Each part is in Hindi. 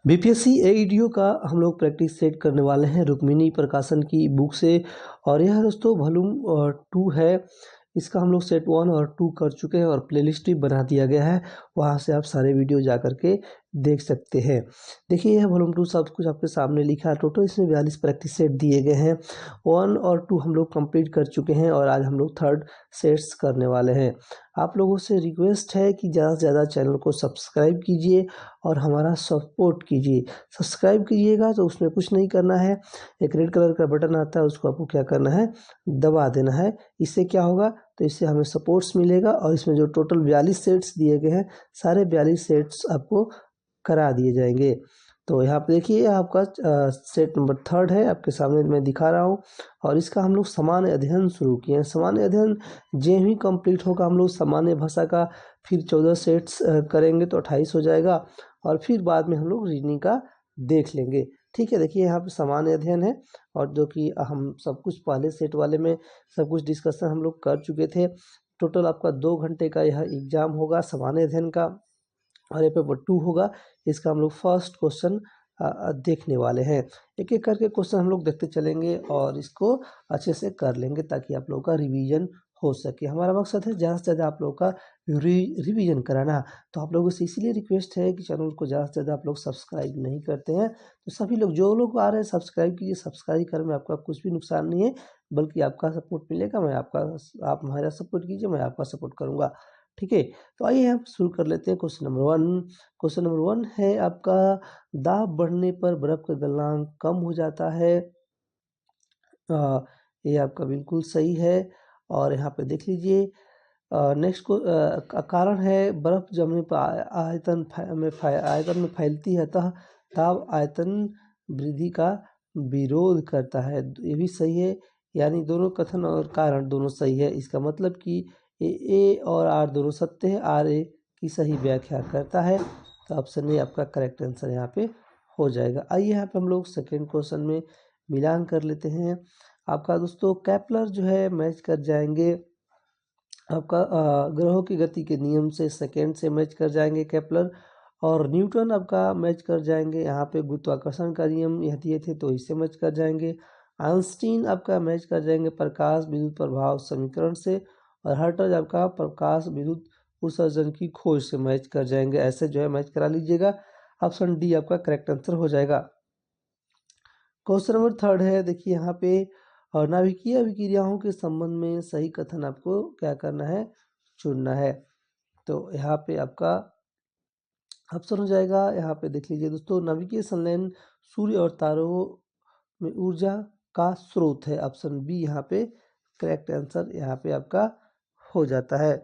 बीपीएससी एईडीओ का हम लोग प्रैक्टिस सेट करने वाले हैं रुक्मिणी प्रकाशन की बुक से। और यह दोस्तों वॉल्यूम 2 है। इसका हम लोग सेट 1 और 2 कर चुके हैं और प्लेलिस्ट भी बना दिया गया है, वहाँ से आप सारे वीडियो जा कर के देख सकते हैं। देखिए यह वॉल्यूम 2 सब कुछ आपके सामने लिखा है। टोटल इसमें 42 प्रैक्टिस सेट दिए गए हैं। 1 और 2 हम लोग कंप्लीट कर चुके हैं और आज हम लोग थर्ड सेट्स करने वाले हैं। आप लोगों से रिक्वेस्ट है कि ज़्यादा से ज़्यादा चैनल को सब्सक्राइब कीजिए और हमारा सपोर्ट कीजिए। सब्सक्राइब कीजिएगा तो उसमें कुछ नहीं करना है, एक रेड कलर का बटन आता है, उसको आपको क्या करना है, दबा देना है। इससे क्या होगा, तो इससे हमें सपोर्ट्स मिलेगा और इसमें जो टोटल 42 सेट्स दिए गए हैं, सारे 42 सेट्स आपको करा दिए जाएंगे। तो यहाँ पे देखिए आपका सेट नंबर 3 है, आपके सामने मैं दिखा रहा हूँ। और इसका हम लोग सामान्य अध्ययन शुरू किए हैं। सामान्य अध्ययन जो ही कंप्लीट होगा हम लोग सामान्य भाषा का फिर 14 सेट्स करेंगे तो 28 हो जाएगा। और फिर बाद में हम लोग रीजनिंग का देख लेंगे। ठीक है, देखिए यहाँ पे सामान्य अध्ययन है और जो कि हम सब कुछ पहले सेट वाले में सब कुछ डिस्कशन हम लोग कर चुके थे। टोटल आपका 2 घंटे का यह एग्जाम होगा सामान्य अध्ययन का और ये पेपर 2 होगा। इसका हम लोग फर्स्ट क्वेश्चन देखने वाले हैं। एक एक करके क्वेश्चन हम लोग देखते चलेंगे और इसको अच्छे से कर लेंगे ताकि आप लोगों का रिवीजन हो सके। हमारा मकसद है ज़्यादा से ज़्यादा आप लोगों का रिवीजन कराना। तो आप लोगों से इसीलिए रिक्वेस्ट है कि चैनल को ज़्यादा से ज़्यादा आप लोग सब्सक्राइब नहीं करते हैं, तो सभी लोग जो लोग आ रहे हैं सब्सक्राइब कीजिए। सब्सक्राइब करने में आपका कुछ भी नुकसान नहीं है, बल्कि आपका सपोर्ट मिलेगा। आप हमारा सपोर्ट कीजिए, मैं आपका सपोर्ट करूँगा। ठीक है, तो आइए हम शुरू कर लेते हैं क्वेश्चन नंबर 1। क्वेश्चन नंबर 1 है आपका, दाब बढ़ने पर बर्फ का गलनांक कम हो जाता है। ये आपका बिल्कुल सही है। और यहाँ पे देख लीजिए नेक्स्ट को कारण है बर्फ जमने पर आयतन में फैलती है, अतः दाब आयतन वृद्धि का विरोध करता है। ये भी सही है, यानी दोनों कथन और कारण दोनों सही है। इसका मतलब कि ए और आर दोनों सत्य है, आर ए की सही व्याख्या करता है। तो ऑप्शन ए आपका करेक्ट आंसर यहाँ पे हो जाएगा। आइए यहाँ पे हम लोग सेकेंड क्वेश्चन में मिलान कर लेते हैं। आपका दोस्तों केपलर जो है मैच कर जाएंगे आपका ग्रहों की गति के नियम से, सेकेंड से मैच कर जाएंगे केपलर। और न्यूटन आपका मैच कर जाएंगे, यहाँ पे गुरुत्वाकर्षण का नियम यह दिए थे तो इससे मैच कर जाएंगे। आइंस्टीन आपका मैच कर जाएंगे प्रकाश विद्युत प्रभाव समीकरण से। और हर्ट्ज आपका प्रकाश विद्युत उत्सर्जन की खोज से मैच कर जाएंगे। ऐसे जो है मैच करा लीजिएगा। ऑप्शन डी आपका करेक्ट आंसर हो जाएगा। क्वेश्चन नंबर 3 है, देखिए यहाँ पे और नाभिकीय अभिक्रियाओं के संबंध में सही कथन आपको क्या करना है, चुनना है। तो यहाँ पे आपका ऑप्शन हो जाएगा, यहाँ पे देख लीजिए दोस्तों, नाभिकीय संलयन सूर्य और तारों में ऊर्जा का स्रोत है। ऑप्शन बी यहाँ पे करेक्ट आंसर यहाँ पे आपका हो जाता है।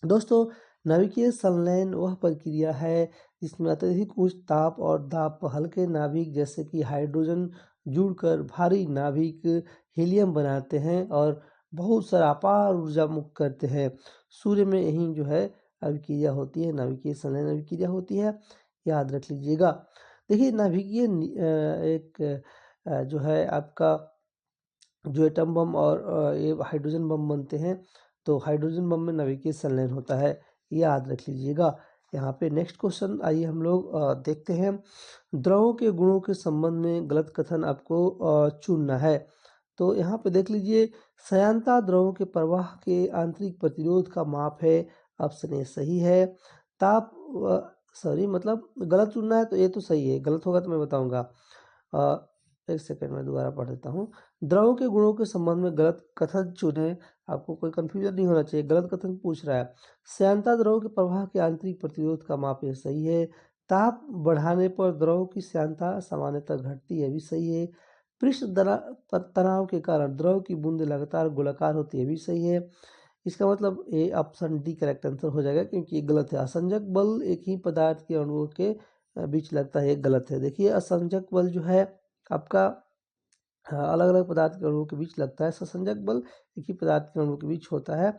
दोस्तों नाभिकीय संलयन वह प्रक्रिया है जिसमें अत्यधिक उच्च ताप और दाब पर हल्के नाभिक जैसे कि हाइड्रोजन जुड़कर भारी नाभिक हीलियम बनाते हैं और बहुत सारा अपार ऊर्जा मुक्त करते हैं। सूर्य में यही जो है अभिक्रिया होती है, नाभिकीय संलयन अभिक्रिया होती है, याद रख लीजिएगा। देखिए नाभिकीय एक जो है आपका जो एटम बम और ये हाइड्रोजन बम बनते हैं, तो हाइड्रोजन बम में नाभिकीय संलयन होता है, याद रख लीजिएगा। यहाँ पे नेक्स्ट क्वेश्चन आइए हम लोग देखते हैं। द्रवों के गुणों के संबंध में गलत कथन आपको चुनना है। तो यहाँ पे देख लीजिए, श्यानता द्रवों के प्रवाह के आंतरिक प्रतिरोध का माप है। ऑप्शन ए सही है। ताप सॉरी मतलब गलत चुनना है, तो ये तो सही है, गलत होगा तो मैं बताऊंगा। एक सेकंड में दोबारा पढ़ देता हूँ। द्रवों के गुणों के संबंध में गलत कथन चुने। आपको कोई कंफ्यूजन नहीं होना चाहिए, गलत कथन पूछ रहा है। श्यानता द्रव के प्रवाह के आंतरिक प्रतिरोध का माप, ये सही है। ताप बढ़ाने पर द्रव की श्यानता सामान्यतः घटती है, भी सही है। पृष्ठ तनाव के कारण द्रव की बूंद लगातार गोलाकार होती है, भी सही है। इसका मतलब A option D correct answer हो जाएगा, क्योंकि ये गलत है। असंजक बल एक ही पदार्थ के अणुओं के बीच लगता है, ये गलत है। देखिए असंजक बल जो है आपका अलग अलग पदार्थ के अणुओं के बीच लगता है, ससंजक बल एक ही पदार्थ के अणुओं के बीच होता है,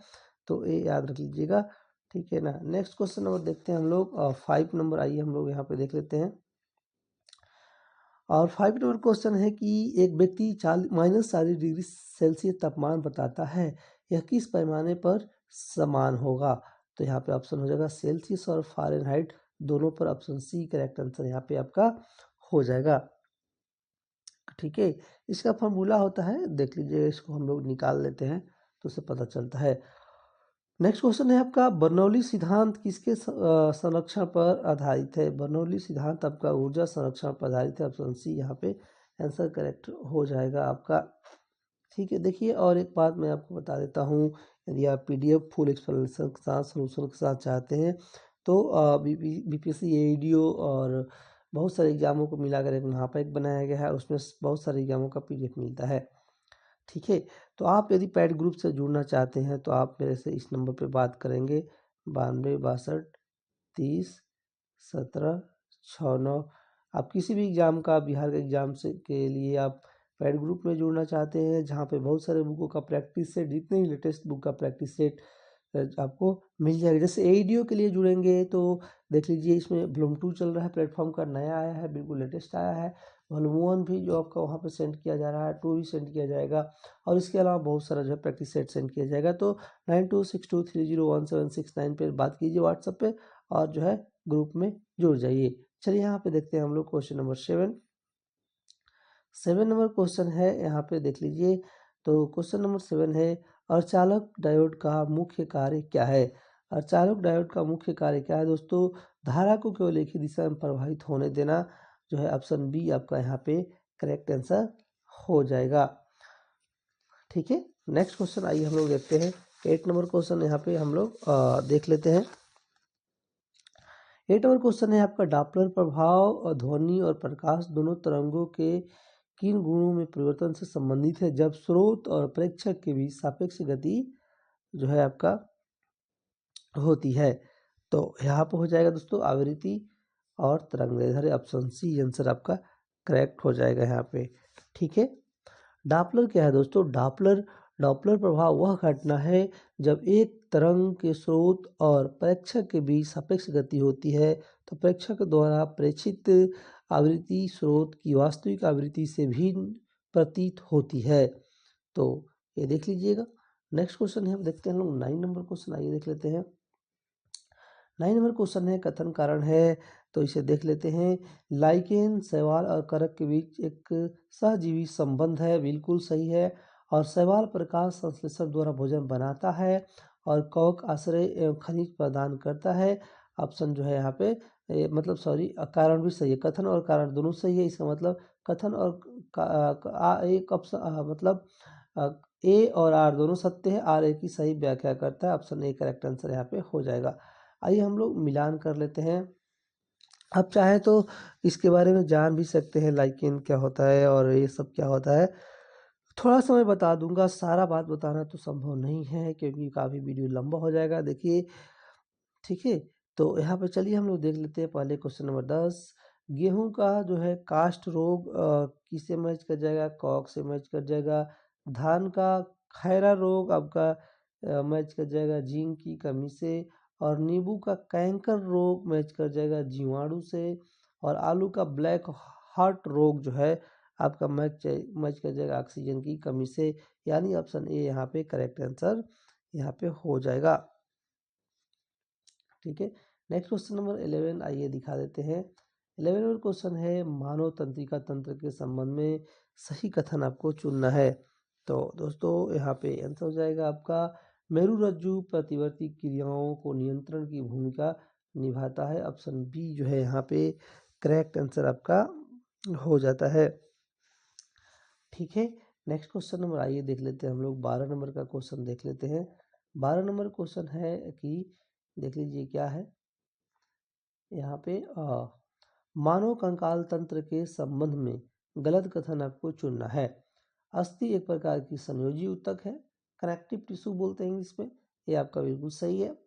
तो ये याद रख लीजिएगा। ठीक है ना। नेक्स्ट क्वेश्चन नंबर देखते हैं हम लोग 5 नंबर, आइए हम लोग यहाँ पे देख लेते हैं। और 5 नंबर क्वेश्चन है कि एक व्यक्ति -40 डिग्री सेल्सियस तापमान बताता है, यह किस पैमाने पर समान होगा। तो यहाँ पे ऑप्शन हो जाएगा सेल्सियस और फ़ारेनहाइट दोनों पर ऑप्शन सी करेक्ट आंसर यहाँ पे आपका हो जाएगा। ठीक है, इसका फॉर्मूला होता है, देख लीजिए, इसको हम लोग निकाल लेते हैं तो उसे पता चलता है। नेक्स्ट क्वेश्चन है आपका, बर्नौली सिद्धांत किसके संरक्षण पर आधारित है? बर्नौली सिद्धांत आपका ऊर्जा संरक्षण पर आधारित है, ऑप्शन सी यहाँ पे आंसर करेक्ट हो जाएगा आपका। ठीक है, देखिए और एक बात मैं आपको बता देता हूँ, यदि आप पीडीएफ फुल एक्सप्लेनेशन के साथ सोल्यूशन के साथ चाहते हैं तो बीपीएससी एईडीओ और बहुत सारे एग्जामों को मिलाकर एक महापैक बनाया गया है, उसमें बहुत सारे एग्जामों का पीडीएफ मिलता है। ठीक है, तो आप यदि पैड ग्रुप से जुड़ना चाहते हैं तो आप मेरे से इस नंबर पे बात करेंगे, 92 62 30 17 69। आप किसी भी एग्ज़ाम का, बिहार के एग्ज़ाम से के लिए आप पैड ग्रुप में जुड़ना चाहते हैं, जहाँ पे बहुत सारे बुकों का प्रैक्टिस सेट, जितने ही लेटेस्ट बुक का प्रैक्टिस सेट आपको मिल जाएगा। जैसे एईडीओ के लिए जुड़ेंगे तो देख लीजिए, इसमें वॉल्यूम 2 चल रहा है, प्लेटफॉर्म का नया आया है, बिल्कुल लेटेस्ट आया है। वॉल्यूम 1 भी जो आपका वहाँ पे सेंड किया जा रहा है, 2 भी सेंड किया जाएगा, और इसके अलावा बहुत सारा जो है प्रैक्टिस सेट सेंड किया जाएगा। तो 9262301769 पे बात कीजिए व्हाट्सएप पे, और जो है ग्रुप में जुड़ जाइए। चलिए यहाँ पे देखते हैं हम लोग क्वेश्चन नंबर 7 नंबर क्वेश्चन है, यहाँ पे देख लीजिए। तो क्वेश्चन नंबर 7 है, अर्धचालक डायोड का मुख्य कार्य क्या है? अर्धचालक डायोड का मुख्य कार्य क्या है दोस्तों? धारा को केवल एक ही दिशा में प्रवाहित होने देना, जो है ऑप्शन बी आपका यहाँ पे करेक्ट आंसर हो जाएगा। ठीक है, नेक्स्ट क्वेश्चन आइए हम लोग देखते हैं। 8 नंबर क्वेश्चन यहाँ पे हम लोग देख लेते हैं। 8 नंबर क्वेश्चन है आपका, डॉपलर प्रभाव और ध्वनि और प्रकाश दोनों तरंगों के किन गुणों में परिवर्तन से संबंधित है जब स्रोत और प्रेक्षक के बीच सापेक्ष गति जो है आपका होती है? तो यहाँ पे हो जाएगा दोस्तों आवृत्ति और तरंगदैर्घ्य, ऑप्शन सी आंसर आपका करेक्ट हो जाएगा यहाँ पे। ठीक है, डॉपलर क्या है दोस्तों? डॉपलर डॉपलर प्रभाव वह घटना है जब एक तरंग के स्रोत और प्रेक्षक के बीच सापेक्ष गति होती है, तो प्रेक्षक द्वारा प्रेक्षित आवृत्ति स्रोत की वास्तविक आवृत्ति से भिन्न प्रतीत होती है। तो ये देख लीजिएगा। नेक्स्ट क्वेश्चन है, हम देखते हैं हम लोग 9 नंबर क्वेश्चन, आइए देख लेते हैं। 9 नंबर क्वेश्चन है, कथन कारण है, तो इसे देख लेते हैं। लाइकेन, शैवाल और करक के बीच एक सहजीवी संबंध है, बिल्कुल सही है। और शैवाल प्रकाश संश्लेषण द्वारा भोजन बनाता है और कवक आश्रय एवं खनिज प्रदान करता है। ऑप्शन जो है यहाँ पे मतलब सॉरी, कारण भी सही है, कथन और कारण दोनों सही है। इसका मतलब कथन और एक ऑप्शन मतलब ए और आर दोनों सत्य है, आर ए की सही व्याख्या करता है, ऑप्शन ए करेक्ट आंसर यहाँ पे हो जाएगा। आइए हम लोग मिलान कर लेते हैं। आप चाहे तो इसके बारे में जान भी सकते हैं, लाइकेन क्या होता है और ये सब क्या होता है। थोड़ा सा मैं बता दूंगा, सारा बात बताना तो संभव नहीं है क्योंकि काफ़ी वीडियो लंबा हो जाएगा। देखिए, ठीक है, तो यहाँ पे चलिए हम लोग देख लेते हैं पहले क्वेश्चन नंबर 10। गेहूं का जो है कास्ट रोग किससे मैच कर जाएगा? कॉक से मैच कर जाएगा। धान का खैरा रोग आपका मैच कर जाएगा जिंक की कमी से। और नींबू का कैंकर रोग मैच कर जाएगा जीवाणु से। और आलू का ब्लैक हार्ट रोग जो है आपका मैच कर जाएगा ऑक्सीजन की कमी से। यानी ऑप्शन ए यहाँ पे करेक्ट आंसर यहाँ पे हो जाएगा। ठीक है, नेक्स्ट क्वेश्चन नंबर 11 आइए दिखा देते हैं। 11 नंबर क्वेश्चन है, मानव तंत्रिका तंत्र के संबंध में सही कथन आपको चुनना है। तो दोस्तों यहाँ पे आंसर हो जाएगा आपका, मेरुरज्जु प्रतिवर्ती क्रियाओं को नियंत्रण की भूमिका निभाता है, ऑप्शन बी जो है यहाँ पे करेक्ट आंसर आपका हो जाता है। ठीक है, नेक्स्ट क्वेश्चन नंबर आइए देख लेते हैं हम लोग। 12 नंबर का क्वेश्चन देख लेते हैं। 12 नंबर क्वेश्चन है कि देख लीजिए क्या है यहाँ पे, मानव कंकाल तंत्र के संबंध में गलत कथन आपको चुनना है। अस्थि एक प्रकार की संयोजी ऊतक है, कनेक्टिव टिश्यू बोलते हैं इंग्लिश में, ये आपका बिल्कुल सही है।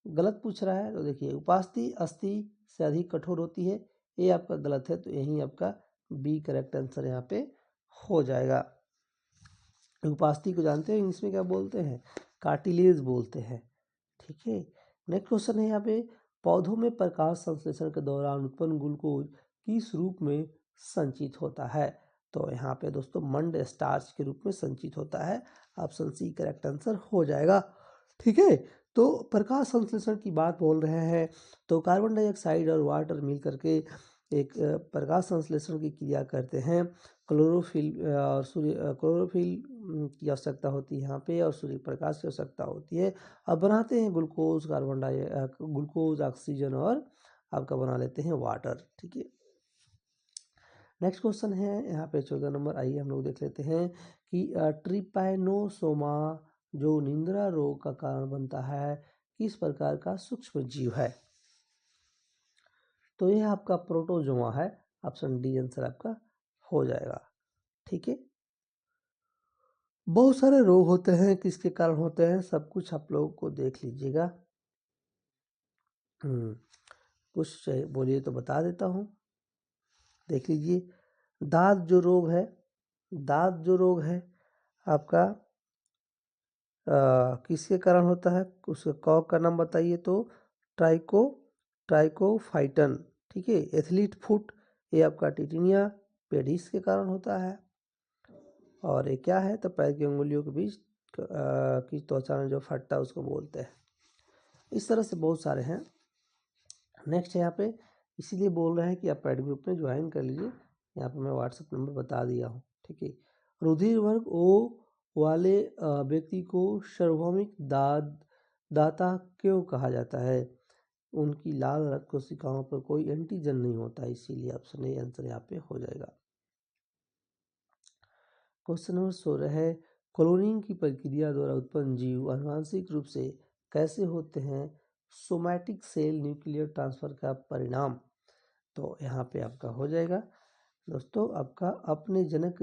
गलत पूछ रहा है तो देखिए, उपास्थि अस्थि से अधिक कठोर होती है, ये आपका गलत है, तो यही आपका बी करेक्ट आंसर यहाँ पे हो जाएगा। उपास्थि को जानते हैं इंग्लिश में क्या बोलते हैं? कार्टिलेज बोलते हैं। ठीक है, नेक्स्ट क्वेश्चन है यहाँ पे, पौधों में प्रकाश संश्लेषण के दौरान उत्पन्न ग्लूकोज किस रूप में संचित होता है? तो यहाँ पे दोस्तों मंड स्टार्च के रूप में संचित होता है, ऑप्शन सी करेक्ट आंसर हो जाएगा। ठीक है, तो प्रकाश संश्लेषण की बात बोल रहे हैं, तो कार्बन डाइऑक्साइड और वाटर मिल करके एक प्रकाश संश्लेषण की क्रिया करते हैं। क्लोरोफिल की आवश्यकता होती है यहाँ पे, और सूर्य प्रकाश की आवश्यकता होती है, और बनाते हैं ग्लूकोज, ऑक्सीजन, और आपका बना लेते हैं वाटर। ठीक है, नेक्स्ट क्वेश्चन है यहाँ पे 14 नंबर। आइए हम लोग देख लेते हैं कि ट्रिपैनोसोमा जो निंद्रा रोग का कारण बनता है किस प्रकार का सूक्ष्म जीव है। तो यह आपका प्रोटोजोआ है, ऑप्शन डी आंसर आपका हो जाएगा। ठीक है, बहुत सारे रोग होते हैं, किसके कारण होते हैं सब कुछ आप लोगों को देख लीजिएगा। कुछ बोलिए तो बता देता हूँ, देख लीजिए। दांत जो रोग है आपका किसके कारण होता है, उसका कॉग का नाम बताइए। तो ट्राइकोफाइटन। ठीक है, एथलीट फुट ये आपका टिटिनिया पेडिस के कारण होता है। और ये क्या है, तो पैर की उंगलियों के बीच की त्वचा में जो फटता है उसको बोलते हैं। इस तरह से बहुत सारे हैं। नेक्स्ट यहाँ पे इसीलिए बोल रहे हैं कि आप पैड ग्रुप में ज्वाइन कर लीजिए, यहाँ पे मैं व्हाट्सएप नंबर बता दिया हूँ। ठीक है, रुधिर वर्ग ओ वाले व्यक्ति को सार्वभौमिक दाता क्यों कहा जाता है। उनकी लाल रक्त कोशिकाओं पर कोई एंटीजन नहीं होता, इसीलिए ऑप्शन ए आंसर यहाँ पे हो जाएगा। क्वेश्चन नंबर 16 है, क्लोनिंग की प्रक्रिया द्वारा उत्पन्न जीव आनुवांशिक रूप से कैसे होते हैं, सोमैटिक सेल न्यूक्लियर ट्रांसफर का परिणाम। तो यहाँ पे आपका हो जाएगा दोस्तों, आपका अपने जनक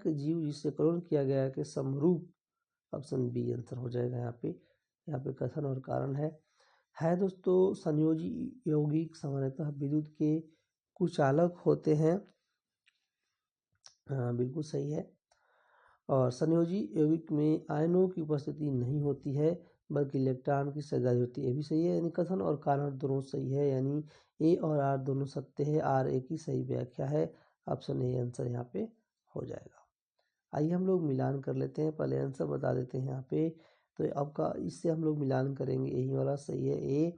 जीव जिससे क्लोन किया गया के समरूप, ऑप्शन बी आंसर हो जाएगा। यहाँ पे कथन और कारण है दोस्तों, संयोजी यौगिक सामान्यतः विद्युत के कुचालक होते हैं। बिल्कुल सही है। और संयोजी यौगिक में आयनों की उपस्थिति नहीं होती है, बल्कि इलेक्ट्रॉन की सगाई होती है, ये भी सही है। यानी कथन और कारण दोनों सही है, यानी ए और आर दोनों सत्य है, आर ए की सही व्याख्या है, ऑप्शन ए आंसर यहाँ पे हो जाएगा। आइए हम लोग मिलान कर लेते हैं, पहले आंसर बता देते हैं यहाँ पे। तो आपका इससे हम लोग मिलान करेंगे, यही वाला सही है ए।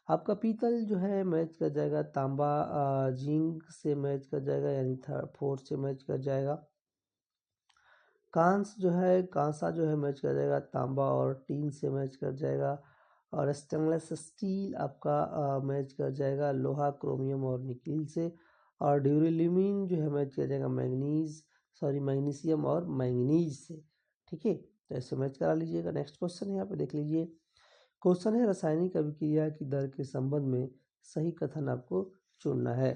आपका पीतल जो है मैच कर जाएगा तांबा जिंक से मैच कर जाएगा, यानी 4 से मैच कर जाएगा। कांसा जो है मैच कर जाएगा तांबा और टीन से मैच कर जाएगा। और स्टेनलेस स्टील आपका मैच कर जाएगा लोहा, क्रोमियम और निकिल से। और ड्यूरेलिमिन जो है मैच कर जाएगा मैग्नीशियम और मैंगनीज से। ठीक है, तो ऐसे मैच करा लीजिएगा। नेक्स्ट क्वेश्चन है यहाँ पे देख लीजिए। क्वेश्चन है, रासायनिक अभिक्रिया की दर के संबंध में सही कथन आपको चुनना है।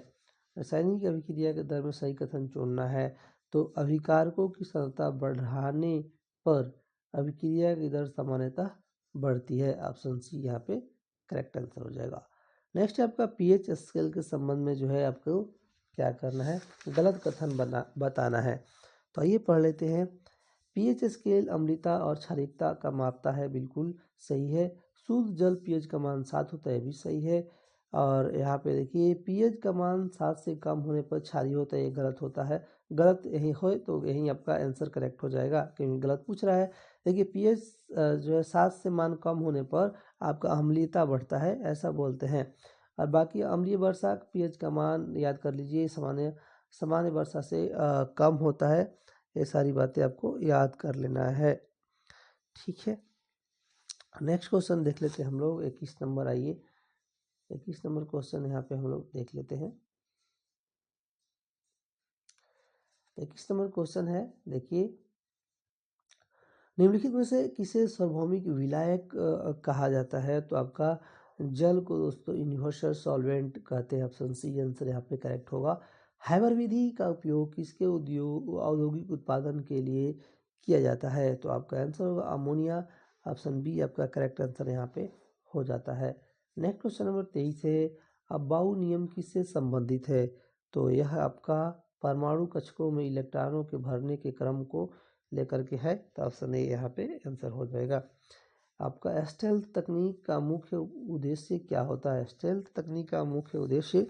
रासायनिक अभिक्रिया के दर में सही कथन चुनना है, तो अभिकारकों की सांद्रता बढ़ाने पर अभिक्रिया की दर सामान्यतः बढ़ती है, ऑप्शन सी यहाँ पे करेक्ट आंसर हो जाएगा। नेक्स्ट आपका पीएच स्केल के संबंध में जो है आपको क्या करना है, गलत कथन बताना है। तो आइए पढ़ लेते हैं। पीएच स्केल अम्लता और क्षारीयता का मापता है, बिल्कुल सही है। शुद्ध जल पीएच का मान 7 होता है, भी सही है। और यहाँ पे देखिए पीएच का मान 7 से कम होने पर क्षारीय होता है, ये गलत होता है। गलत यही हो तो यही आपका आंसर करेक्ट हो जाएगा, क्योंकि गलत पूछ रहा है। देखिए पीएच जो है 7 से मान कम होने पर आपका अम्लीयता बढ़ता है, ऐसा बोलते हैं। और बाकी अम्लीय वर्षा पीएच का मान याद कर लीजिए, सामान्य वर्षा से कम होता है। ये सारी बातें आपको याद कर लेना है। ठीक है, नेक्स्ट क्वेश्चन देख लेते हैं हम लोग 21 नंबर। आइए 21 नंबर क्वेश्चन यहाँ पे हम लोग देख लेते हैं। 21 नंबर क्वेश्चन है, देखिए निम्नलिखित में से किसे सार्वभौमिक विलायक कहा जाता है। तो आपका जल को दोस्तों यूनिवर्सल सॉल्वेंट कहते हैं, ऑप्शन सी आंसर यहाँ पे करेक्ट होगा। हैबर विधि का उपयोग किसके औद्योगिक उत्पादन के लिए किया जाता है। तो आपका आंसर होगा अमोनिया, ऑप्शन बी आपका करेक्ट आंसर यहाँ पे हो जाता है। नेक्स्ट क्वेश्चन नंबर 23 है, अबाउ नियम किससे संबंधित है। तो यह आपका परमाणु कक्षकों में इलेक्ट्रॉनों के भरने के क्रम को लेकर के है, तो ऑप्शन ए यहाँ पे आंसर हो जाएगा। आपका स्टेल्थ तकनीक का मुख्य उद्देश्य क्या होता है। स्टेल्थ तकनीक का मुख्य उद्देश्य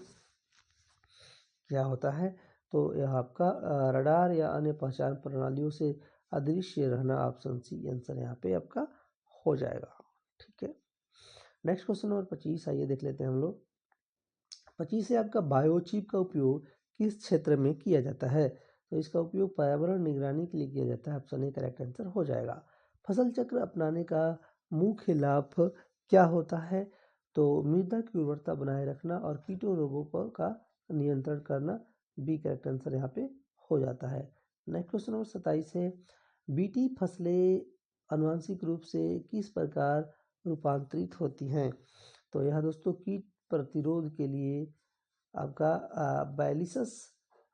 क्या होता है, तो यह आपका रडार या अन्य पहचान प्रणालियों से अदृश्य रहना, ऑप्शन सी आंसर यहाँ पे आपका हो जाएगा। ठीक है, नेक्स्ट क्वेश्चन नंबर 25 आइए देख लेते हैं हम लोग। 25 है आपका बायोचिप का उपयोग किस क्षेत्र में किया जाता है? तो इसका उपयोग पर्यावरण निगरानी के लिए किया जाता है। ऑप्शन ए करेक्ट आंसर हो जाएगा। फसल चक्र अपनाने का मुख्य लाभ क्या होता है? तो मृदा की उर्वरता बनाए रखना और कीटों रोगों का नियंत्रण करना। बी करेक्ट आंसर यहाँ पे हो जाता है। नेक्स्ट क्वेश्चन नंबर 27 है, बीटी फसलें आनुवंशिक रूप से किस प्रकार रूपांतरित होती हैं? तो यह दोस्तों कीट प्रतिरोध के लिए आपका बैलिसस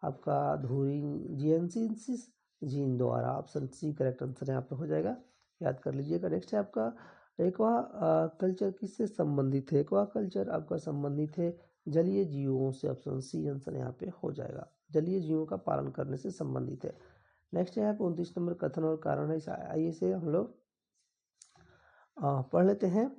आपका धुरिंजियंसिस जीन द्वारा। ऑप्शन सी करेक्ट आंसर यहाँ पे हो जाएगा, याद कर लीजिएगा। नेक्स्ट है आपका एक्वा कल्चर किससे संबंधित है? एक्वा कल्चर आपका संबंधित है जलीय जीवों से। ऑप्शन सी आंसर यहाँ पे हो जाएगा, जलीय जीवों का पालन करने से संबंधित है। नेक्स्ट है यहाँ पे 29 नंबर कथन और कारण है। आइए से हम लोग पढ़ लेते हैं।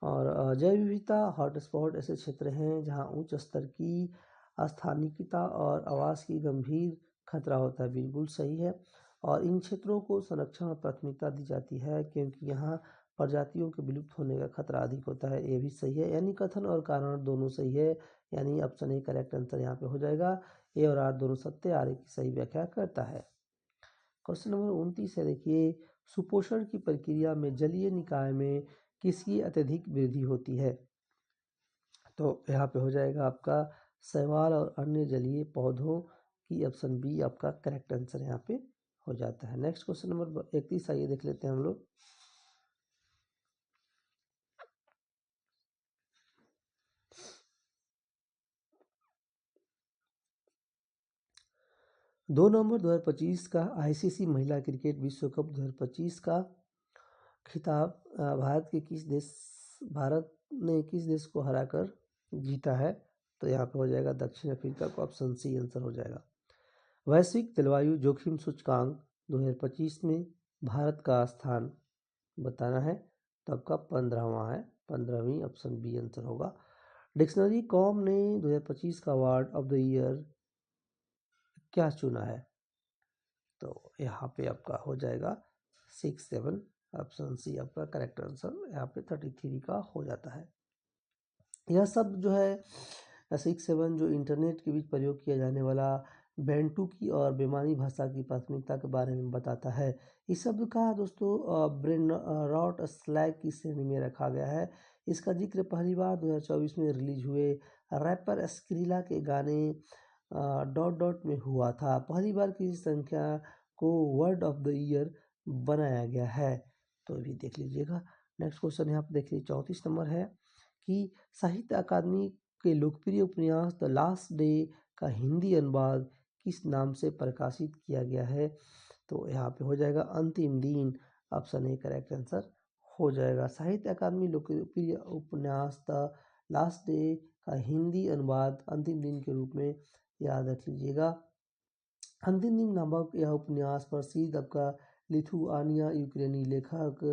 और जैव विविधता हॉटस्पॉट ऐसे क्षेत्र हैं जहां उच्च स्तर की स्थानिकता और आवास की गंभीर खतरा होता है। बिल्कुल सही है। और इन क्षेत्रों को संरक्षण और प्राथमिकता दी जाती है क्योंकि यहाँ प्रजातियों के विलुप्त होने का खतरा अधिक होता है। ये भी सही है, यानी कथन और कारण दोनों सही है, यानी ऑप्शन ए करेक्ट आंसर यहाँ पे हो जाएगा। ए और आर दोनों सत्य, आर की सही व्याख्या करता है। क्वेश्चन नंबर 29 है, देखिए सुपोषण की प्रक्रिया में जलीय निकाय में किसकी अत्यधिक वृद्धि होती है? तो यहाँ पे हो जाएगा आपका शैवाल और अन्य जलीय पौधों की। ऑप्शन बी आपका करेक्ट आंसर यहाँ पे हो जाता है। नेक्स्ट क्वेश्चन नंबर 31 आइए देख लेते हैं हम लोग। दो नवंबर 2025 का आईसीसी महिला क्रिकेट विश्व कप 2025 का खिताब भारत ने किस देश को हराकर जीता है? तो यहाँ पे हो जाएगा दक्षिण अफ्रीका को। ऑप्शन सी आंसर हो जाएगा। वैश्विक जलवायु जोखिम सूचकांक 2025 में भारत का स्थान बताना है, तो आपका 15वां है, 15वीं। ऑप्शन बी आंसर होगा। डिक्शनरी कॉम ने 2025 का अवार्ड ऑफ द ईयर क्या चुना है? तो यहाँ पे आपका हो जाएगा 6-7। ऑप्शन सी आपका करेक्ट आंसर यहाँ पे 33 का हो जाता है। यह सब जो है 6-7 जो इंटरनेट के बीच प्रयोग किया जाने वाला बेंटू की और बेमानी भाषा की प्राथमिकता के बारे में बताता है। इस शब्द का दोस्तों ब्रेन रॉट स्लैग की श्रेणी में रखा गया है। इसका जिक्र पहली बार 2024 में रिलीज हुए रैपर स्क्रिला के गाने डॉट डॉट में हुआ था। पहली बार किसी संख्या को वर्ड ऑफ द ईयर बनाया गया है, तो भी देख लीजिएगा। नेक्स्ट क्वेश्चन यहाँ पे देखिए 34 नंबर है कि साहित्य अकादमी के लोकप्रिय उपन्यास द लास्ट डे का हिंदी अनुवाद किस नाम से प्रकाशित किया गया है? तो यहाँ पे हो जाएगा अंतिम दिन। ऑप्शन ए करेक्ट आंसर हो जाएगा। साहित्य अकादमी लोकप्रिय उपन्यास द लास्ट डे का हिंदी अनुवाद अंतिम दिन के रूप में याद रख लीजिएगा। अंतिम दिन नामक यह उपन्यास प्रसिद्ध आपका लिथुआनिया यूक्रेनी लेखक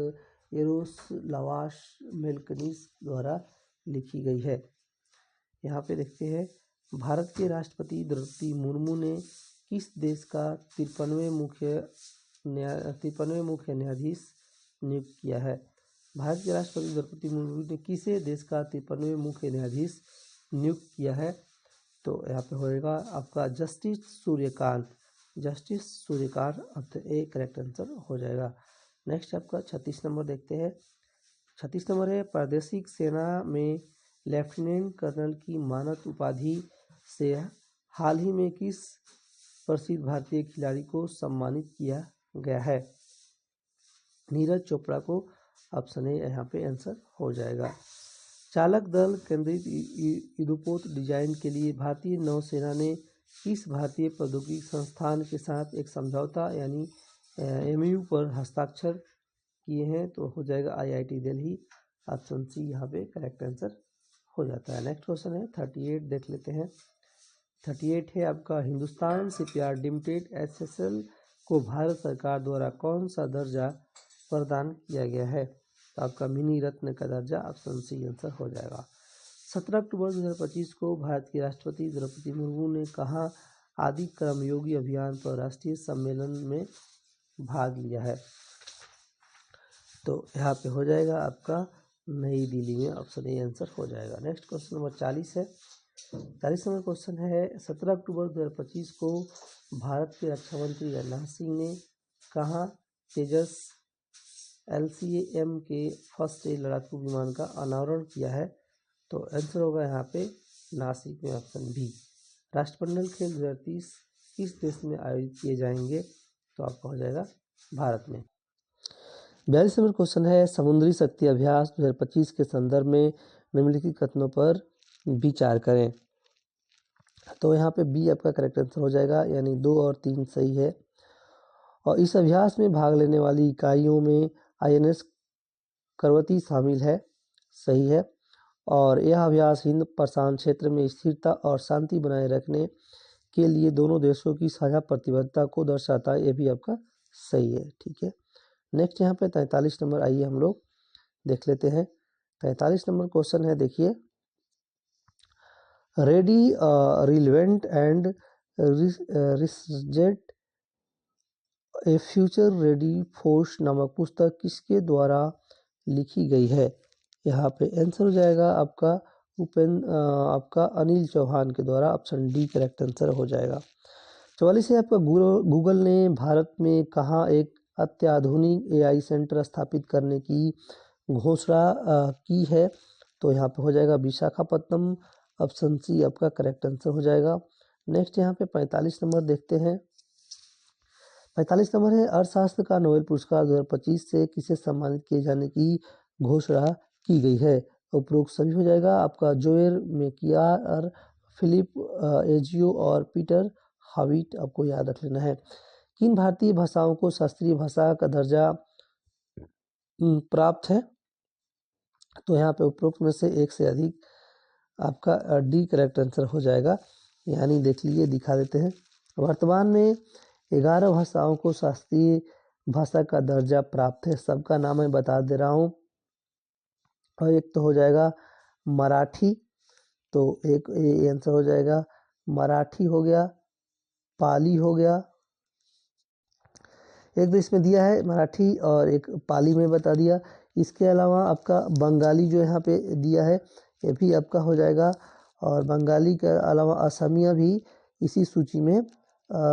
यारोस्लावास मेलकनिस द्वारा लिखी गई है। यहाँ पे देखते हैं भारत के राष्ट्रपति द्रौपदी मुर्मू ने किस देश का 53वें मुख्य न्यायाधीश नियुक्त किया है? भारत के राष्ट्रपति द्रौपदी मुर्मू ने किसे देश का 53वें मुख्य न्यायाधीश नियुक्त किया है? तो यहाँ पे होएगा आपका justice Suryakant. Option A correct answer हो जाएगा। नेक्स्ट आपका 36 नंबर देखते हैं। 36 नंबर है प्रादेशिक सेना में लेफ्टिनेंट कर्नल की मानद उपाधि से हाल ही में किस प्रसिद्ध भारतीय खिलाड़ी को सम्मानित किया गया है? नीरज चोपड़ा को। ऑप्शन ए यहाँ पे आंसर हो जाएगा। चालक दल केंद्रित युद्धपोत डिजाइन के लिए भारतीय नौसेना ने किस भारतीय प्रौद्योगिकी संस्थान के साथ एक समझौता यानी एमयू पर हस्ताक्षर किए हैं? तो हो जाएगा आईआईटी दिल्ली। ऑप्शन सी यहाँ पे करेक्ट आंसर हो जाता है। नेक्स्ट क्वेश्चन है 38 देख लेते हैं। 38 है आपका हिंदुस्तान शिपयार्ड लिमिटेड एसएसएल को भारत सरकार द्वारा कौन सा दर्जा प्रदान किया गया है? तो आपका मिनी रत्न का दर्जा। ऑप्शन सी आंसर हो जाएगा। 17 अक्टूबर 2025 को भारत की राष्ट्रपति द्रौपदी मुर्मू ने कहाँ आदि कर्मयोगी अभियान पर राष्ट्रीय सम्मेलन में भाग लिया है? तो यहाँ पे हो जाएगा आपका नई दिल्ली में, ऑप्शन ए आंसर हो जाएगा। नेक्स्ट क्वेश्चन नंबर 40 है। 40 नंबर क्वेश्चन है, 17 अक्टूबर 2025 को भारत के रक्षा मंत्री राजनाथ सिंह ने कहाँ तेजस LCAM के फर्स्ट लड़ाकू विमान का अनावरण किया है? तो आंसर होगा यहाँ पे नासिक में, ऑप्शन बी। राष्ट्रमंडल खेल 2030 किस देश में आयोजित किए जाएंगे? तो आपका हो जाएगा भारत में। 42 नंबर क्वेश्चन है, समुद्री शक्ति अभ्यास 2025 के संदर्भ में निम्नलिखित कथनों पर विचार करें। तो यहाँ पे बी आपका करेक्ट आंसर हो जाएगा, यानी 2 और 3 सही है। और इस अभ्यास में भाग लेने वाली इकाइयों में INS करवती शामिल है, सही है। और यह अभ्यास हिंद प्रशांत क्षेत्र में स्थिरता और शांति बनाए रखने के लिए दोनों देशों की साझा प्रतिबद्धता को दर्शाता है, ये भी आपका सही है, ठीक है। नेक्स्ट यहाँ पे 43 नंबर, आइए हम लोग देख लेते हैं। 43 नंबर क्वेश्चन है, देखिए, ready relevant and reskilled a future ready force नामक पुस्तक किसके द्वारा लिखी गई है? यहाँ पे आंसर हो जाएगा आपका आपका अनिल चौहान के द्वारा, ऑप्शन डी करेक्ट आंसर हो जाएगा। 44 है आपका, गूगल ने भारत में कहाँ एक अत्याधुनिक AI सेंटर स्थापित करने की घोषणा की है? तो यहाँ पे हो जाएगा विशाखापत्तनम, ऑप्शन सी आपका करेक्ट आंसर हो जाएगा। नेक्स्ट यहाँ पे 45 नंबर देखते हैं। 45 नंबर है, अर्थशास्त्र का नोबेल पुरस्कार 2025 से किसे सम्मानित किए जाने की घोषणा की गई है? उपरोक्त सभी हो जाएगा आपका, जोएल मैकियार, फिलिप एजियो और पीटर हाविट, आपको याद रख लेना है। किन भारतीय भाषाओं को शास्त्रीय भाषा का दर्जा प्राप्त है? तो यहाँ पे उपरोक्त में से एक से अधिक, आपका डी करेक्ट आंसर हो जाएगा, यानी देख लीजिए, दिखा देते हैं। वर्तमान में 11 भाषाओं को शास्त्रीय भाषा का दर्जा प्राप्त है, सबका नाम मैं बता दे रहा हूँ। और एक तो हो जाएगा मराठी, तो एक ये आंसर हो जाएगा, मराठी हो गया, पाली हो गया, एक तो इसमें दिया है मराठी और एक पाली में बता दिया। इसके अलावा आपका बंगाली जो यहाँ पे दिया है, ये भी आपका हो जाएगा। और बंगाली के अलावा असमिया भी इसी सूची में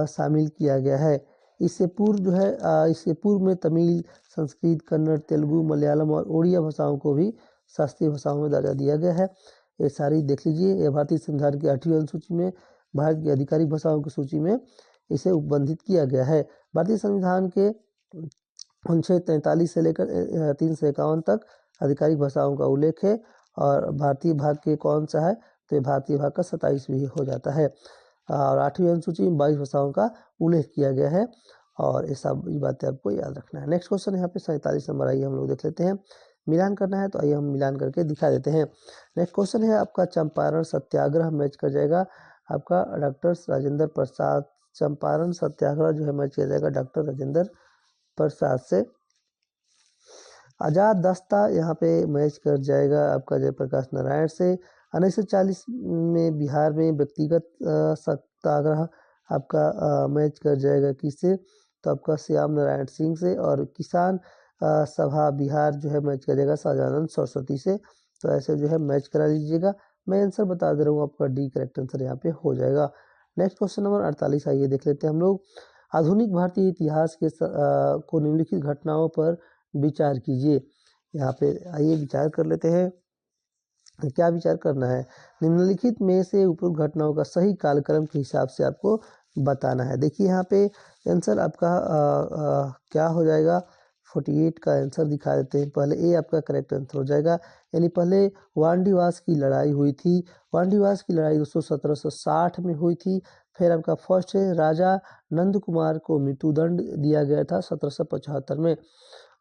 शामिल किया गया है। इससे पूर्व जो है इससे पूर्व में तमिल, संस्कृत, कन्नड़, तेलुगु, मलयालम और उड़िया भाषाओं को भी शास्त्रीय भाषाओं में दर्जा दिया गया है। ये सारी देख लीजिए, ये भारतीय संविधान की 8वीं अनुसूची में भारत की आधिकारिक भाषाओं की सूची में इसे उपबंधित किया गया है। भारतीय संविधान के अनुच्छेद 43 से लेकर 351 तक आधिकारिक भाषाओं का उल्लेख है। और भारतीय भाग के कौन सा है? तो ये भारतीय भाग का 27वीं हो जाता है। और 8वीं अनुसूची में 22 भाषाओं का उल्लेख किया गया है। और ये सब बातें आपको याद रखना है। नेक्स्ट क्वेश्चन यहाँ पे 47 नंबर, आइए हम लोग देख लेते हैं। मिलान करना है, तो आइए हम मिलान करके दिखा देते हैं। नेक्स्ट क्वेश्चन है आपका, चंपारण सत्याग्रह मैच कर जाएगा आपका डॉक्टर राजेंद्र प्रसाद। चंपारण सत्याग्रह जो है मैच किया जाएगा डॉक्टर राजेंद्र प्रसाद से। आजाद दस्ता यहाँ पे मैच कर जाएगा आपका जयप्रकाश नारायण से। 1940 में बिहार में व्यक्तिगत सत्याग्रह आपका मैच कर जाएगा किससे? तो आपका श्याम नारायण सिंह से। और किसान सभा बिहार जो है मैच कर जाएगा सहजानंद सरस्वती से। तो ऐसे जो है मैच करा लीजिएगा। मैं आंसर बता दे रहा हूँ, आपका डी करेक्ट आंसर यहाँ पे हो जाएगा। नेक्स्ट क्वेश्चन नंबर 48, आइए देख लेते हैं हम लोग। आधुनिक भारतीय इतिहास के को निम्नलिखित घटनाओं पर विचार कीजिए। यहाँ पे आइए विचार कर लेते हैं। क्या विचार करना है? निम्नलिखित में से उपरोक्त घटनाओं का सही कालक्रम के हिसाब से आपको बताना है। देखिए यहाँ पे आंसर आपका क्या हो जाएगा, 48 का आंसर दिखा देते हैं। पहले ए आपका करेक्ट आंसर हो जाएगा, यानी पहले वांडीवास की लड़ाई हुई थी। वांडीवास की लड़ाई दोस्तों 1760 में हुई थी। फिर आपका फर्स्ट है, राजा नंद कुमार को मृत्युदंड दिया गया था 1775 में।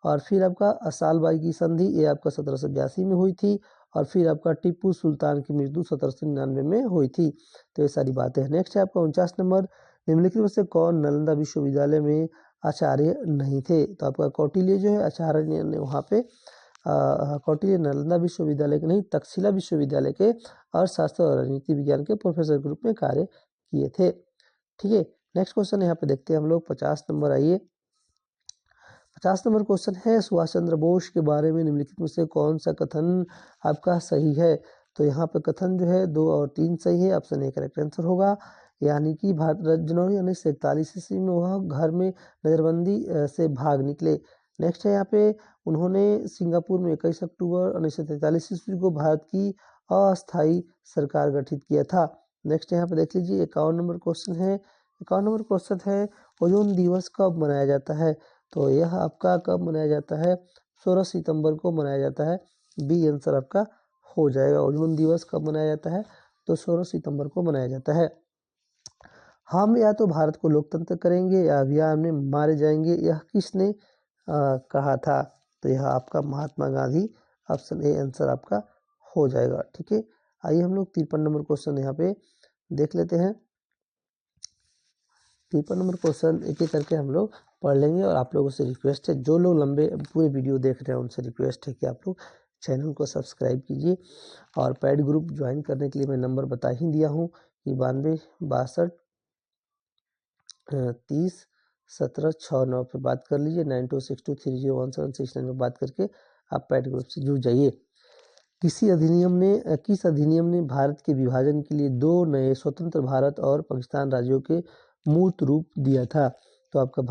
और फिर आपका असालबाई की संधि, ये आपका 1782 में हुई थी। और फिर आपका टीपू सुल्तान की मृत्यु 1799 में हुई थी। तो ये सारी बातें हैं। नेक्स्ट है आपका 49 नंबर, निम्नलिखित में से कौन नालंदा विश्वविद्यालय में आचार्य नहीं थे? तो आपका कौटिल्य जो है आचार्य ने वहाँ पे कौटिल्य नालंदा विश्वविद्यालय के नहीं, तक्षशिला विश्वविद्यालय के अर्थशास्त्र और राजनीति विज्ञान के प्रोफेसर के रूप में कार्य किए थे। ठीक है, नेक्स्ट क्वेश्चन यहाँ पे देखते हैं हम लोग 50 नंबर, आइए 50 नंबर क्वेश्चन है सुभाष चंद्र बोस के बारे में निम्नलिखित में से कौन सा कथन आपका सही है। तो यहाँ पे कथन जो है 2 और 3 सही है, ऑप्शन ए करेक्ट आंसर होगा। यानी कि जनवरी 1941 ईस्वी में वह घर में नज़रबंदी से भाग निकले। नेक्स्ट है यहाँ पे उन्होंने सिंगापुर में 21 अक्टूबर 1943 ईस्वी को भारत की अस्थायी सरकार गठित किया था। नेक्स्ट यहाँ पे देख लीजिए 51 नंबर क्वेश्चन है। 51 नंबर क्वेश्चन है ओजोन दिवस कब मनाया जाता है। तो यह आपका कब मनाया जाता है, 16 सितंबर को मनाया जाता है। बी आंसर आपका हो जाएगा। ओजोन दिवस कब मनाया जाता है, तो 16 सितंबर को मनाया जाता है। हम या तो भारत को लोकतंत्र करेंगे या अभियान में मारे जाएंगे, यह किसने कहा था। तो यह आपका Mahatma Gandhi, option A answer आपका हो जाएगा। ठीक है, आइए हम लोग 53 नंबर क्वेश्चन यहाँ पे देख लेते हैं। 53 नंबर क्वेश्चन एक एक करके हम लोग पढ़ लेंगे और आप लोगों से रिक्वेस्ट है, जो लोग लंबे पूरे वीडियो देख रहे हैं उनसे रिक्वेस्ट है कि आप लोग चैनल को सब्सक्राइब कीजिए। और पेड ग्रुप ज्वाइन करने के लिए मैं नंबर बता ही दिया हूँ कि 92 62 30 17 69 पे बात कर लीजिए। 9262301769 में बात करके आप पेड ग्रुप से जुड़ जाइए। किस अधिनियम ने भारत के विभाजन के लिए 2 नए स्वतंत्र भारत और पाकिस्तान राज्यों के मूर्त रूप दिया था। तो आपका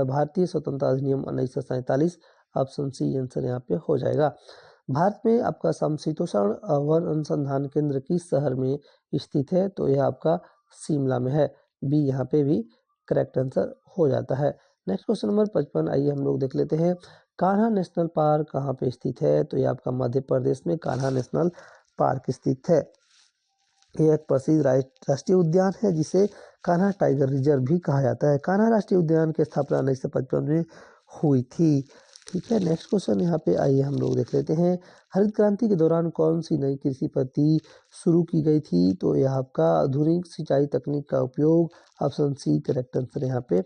भारतीय स्वतंत्रता अधिनियम 1947, ऑप्शन सी आंसर यहाँ पे हो जाएगा। भारत में आपका समशीतोष्ण वन अनुसंधान केंद्र किस शहर में स्थित है। तो यह आपका शिमला में है। बी यहाँ पे भी करेक्ट आंसर हो जाता है। नेक्स्ट क्वेश्चन नंबर 55 आइए हम लोग देख लेते हैं। कान्हा नेशनल पार्क कहाँ पे स्थित है। तो यह आपका मध्य प्रदेश में कान्हा नेशनल पार्क स्थित है। यह एक प्रसिद्ध राष्ट्रीय उद्यान है जिसे कान्हा टाइगर रिजर्व भी कहा जाता है। कान्हा राष्ट्रीय उद्यान की स्थापना 1955 में हुई थी। ठीक है, नेक्स्ट क्वेश्चन यहाँ पे आइए हम लोग देख लेते हैं। हरित क्रांति के दौरान कौन सी नई कृषि पद्धति शुरू की गई थी। तो यह आपका आधुनिक सिंचाई तकनीक का उपयोग, ऑप्शन सी करेक्ट आंसर यहाँ पे